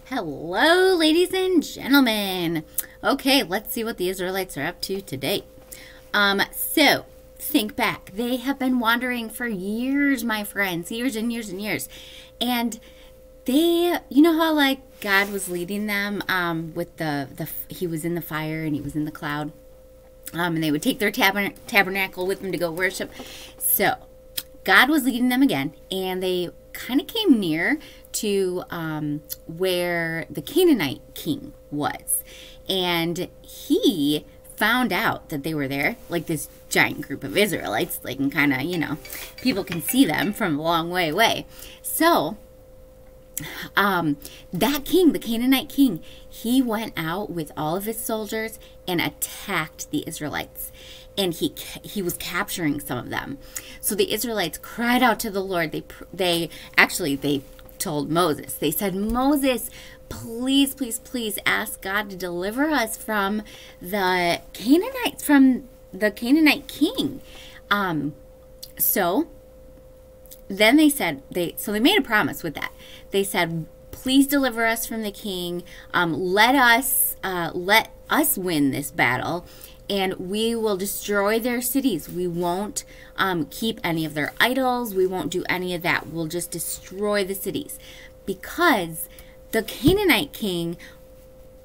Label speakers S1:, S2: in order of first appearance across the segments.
S1: Hello, ladies and gentlemen. Okay, let's see what the Israelites are up to today. So think back. They have been wandering for years, my friends, years and years and years. And they, you know how like God was leading them with he was in the fire and he was in the cloud. And they would take their tabernacle with them to go worship. So God was leading them again, and they kind of came near to where the Canaanite king was. And he found out that they were there, like this giant group of Israelites. They can kind of, people can see them from a long way away. So that king, the Canaanite king, he went out with all of his soldiers and attacked the Israelites. And he was capturing some of them. So the Israelites cried out to the Lord. They told Moses. They said, Moses, please, please, please ask God to deliver us from the Canaanites, from the Canaanite king. So then they said, they made a promise with that. They said, please deliver us from the king. Let us win this battle, and we will destroy their cities. We won't keep any of their idols. We won't do any of that. We'll just destroy the cities. Because the Canaanite king,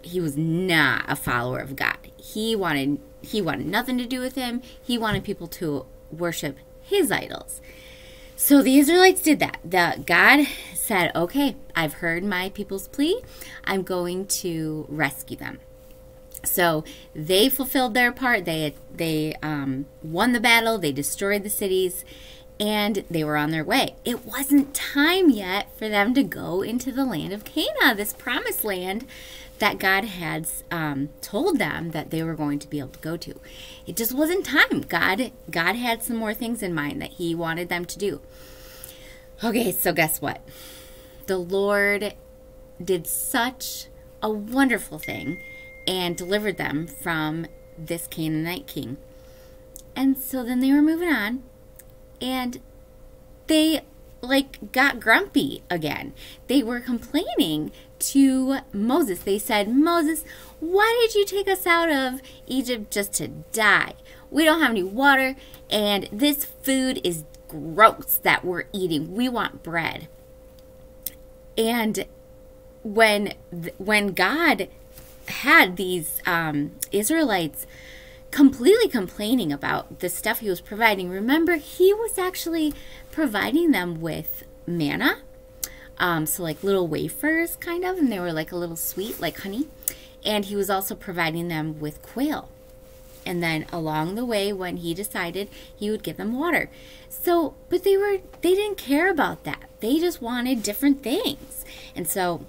S1: he was not a follower of God. He wanted nothing to do with him. He wanted people to worship his idols. So the Israelites did that. God said, okay, I've heard my people's plea. I'm going to rescue them. So they fulfilled their part. They won the battle. They destroyed the cities, and they were on their way. It wasn't time yet for them to go into the land of Canaan, this promised land that God had told them that they were going to be able to go to. It just wasn't time. God had some more things in mind that he wanted them to do. Okay, so guess what? The Lord did such a wonderful thing and delivered them from this Canaanite king. And so then they were moving on, and they got grumpy again. They were complaining to Moses. They said, Moses, why did you take us out of Egypt just to die? We don't have any water, and this food is gross that we're eating. We want bread. And when God had these Israelites completely complaining about the stuff he was providing, remember, he was actually providing them with manna, so like little wafers kind of, and they were like a little sweet, like honey. And he was also providing them with quail. And then along the way, when he decided, he would give them water. So, but they didn't care about that. They just wanted different things. And so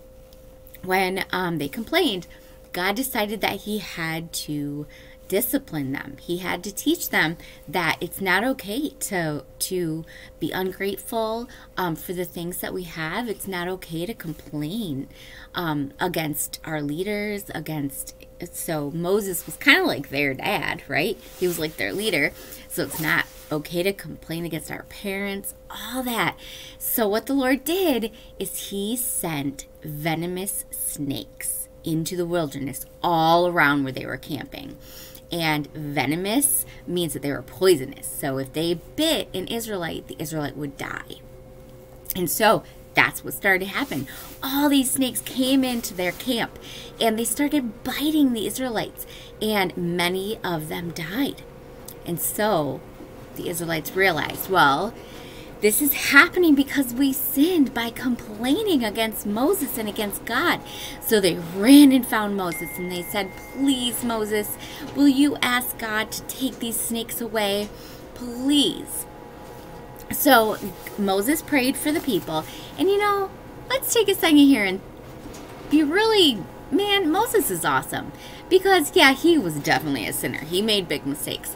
S1: when they complained, God decided that he had to discipline them. He had to teach them that it's not okay to be ungrateful for the things that we have. It's not okay to complain against our leaders, so Moses was kind of like their dad, right? He was like their leader. So it's not okay to complain against our parents, all that. So what the Lord did is he sent venomous snakes into the wilderness all around where they were camping. And venomous means that they were poisonous. So if they bit an Israelite, the Israelite would die. And so that's what started to happen. All these snakes came into their camp, and they started biting the Israelites, and many of them died. And so the Israelites realized, well, this is happening because we sinned by complaining against Moses and against God. So they ran and found Moses, and they said, please, Moses, will you ask God to take these snakes away? Please. So Moses prayed for the people. And let's take a second here and be really, man, Moses is awesome. Because, yeah, he was definitely a sinner. He made big mistakes.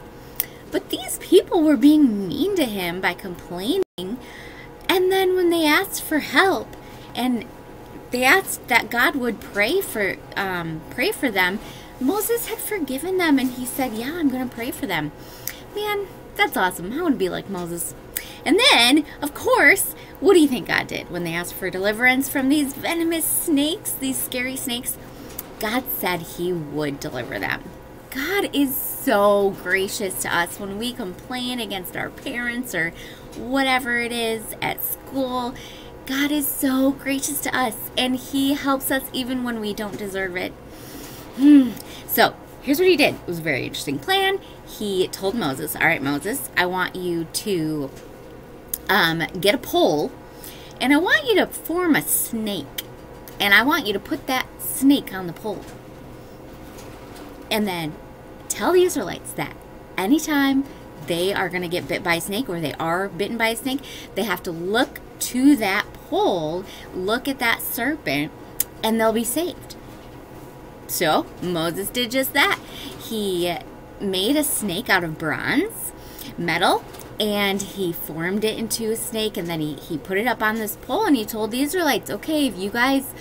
S1: But these people were being mean to him by complaining. And then when they asked for help, and they asked that God would pray for them, Moses had forgiven them, and he said, yeah, I'm going to pray for them. Man, that's awesome. I want to be like Moses. And then, of course, what do you think God did when they asked for deliverance from these venomous snakes, these scary snakes? God said he would deliver them. God is so gracious to us when we complain against our parents or whatever it is at school. God is so gracious to us, and he helps us even when we don't deserve it. So here's what he did. It was a very interesting plan. He told Moses, all right, Moses, I want you to get a pole, and I want you to form a snake, and I want you to put that snake on the pole. And then tell the Israelites that anytime they are going to get bit by a snake, or they are bitten by a snake, they have to look to that pole, look at that serpent, and they'll be saved. So Moses did just that. He made a snake out of bronze, metal, and he formed it into a snake, and then he put it up on this pole, and he told the Israelites, okay, if you guys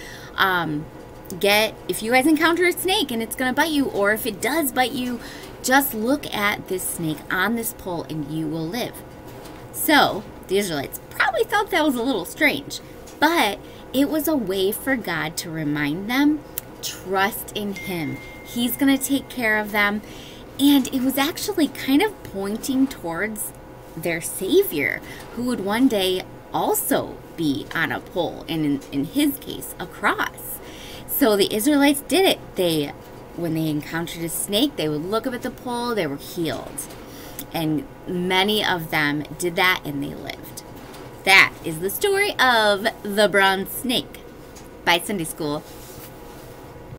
S1: encounter a snake and it's going to bite you, or if it does bite you, just look at this snake on this pole and you will live. So the Israelites probably thought that was a little strange, but it was a way for God to remind them, trust in him. He's going to take care of them. And it was actually kind of pointing towards their Savior, who would one day also be on a pole, and in his case, a cross. So the Israelites did it. When they encountered a snake, they would look up at the pole, they were healed. And many of them did that, and they lived. That is the story of the bronze snake by Sunday School.